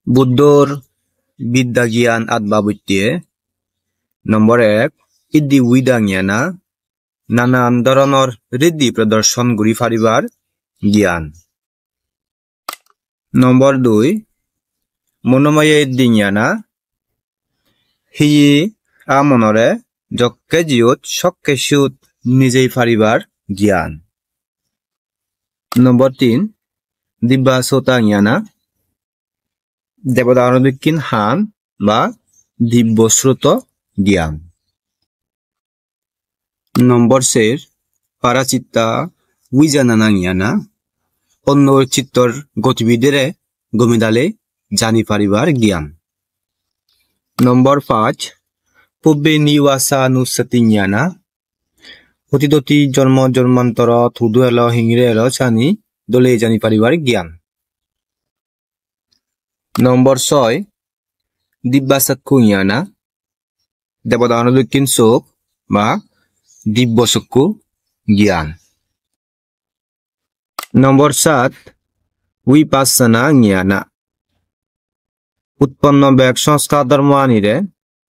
বুদ্ধর বিদ্যা জ্ঞান আত্মাবুত্তিয়ে নম্বৰ 1 ইদ্দি উইদাঙিয়ানা নানান ধৰণৰ ঋদ্ধি প্ৰদৰ্শন কৰি ফাৰিবাৰ জ্ঞান। নম্বৰ 2 মনোময় ইদ্দিঙিয়ানা হিয়ে আমনৰে জক্কে জিউত সক্কে সুত নিজেই ফাৰিবাৰ জ্ঞান। নম্বৰ 3 দিব্যা সোতাঙিয়ানা দেবদানবিকিন হান বা দিব্যশ্রুত জ্ঞান। নম্বৰ 4 পারাচিত্তা উইজানানাঙিয়ানা অন্যর চিত্তর গতিবিধিরে গমিদালে জানি পারিবার জ্ঞান। নম্বৰ 5 পূর্বে নিওয়াসানুসতিঙিয়ানা অতীততি জন্ম জন্মান্তর থুদু এলো হিংরে এলো চানি দলে জানি পারিবার জ্ঞান। নম্বৰ 6 দিব্যাচক্ষুঙিয়ানা দেবদানবিকিন চোখ বা দিব্যচক্ষু জ্ঞান। নম্বৰ 7 উইপাসনাঙিয়ানা উৎপন্ন বেগ সংস্কার ধর্ম আনিরে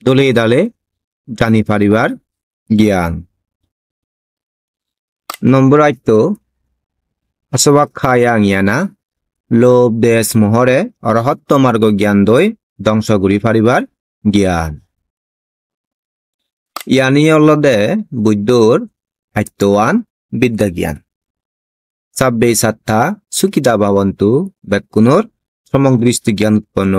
দলে দালে জানি পারিবার জ্ঞান। নম্বৰ 8 আসবাক্ষায়াঙিয়ানা লোভ দেশ মোহরে অরহত্ত মার্গ জ্ঞান দই ধ্বংস করি ফারিবার জ্ঞান। ইয়ানি অলদে বুদ্ধর আত্মওয়ান বিদ্যা জ্ঞান। সাব্বে সাত্তা সুখিতা ভাবন্তু বেকুনোর সমগ্র দৃষ্টি জ্ঞান উৎপন্ন।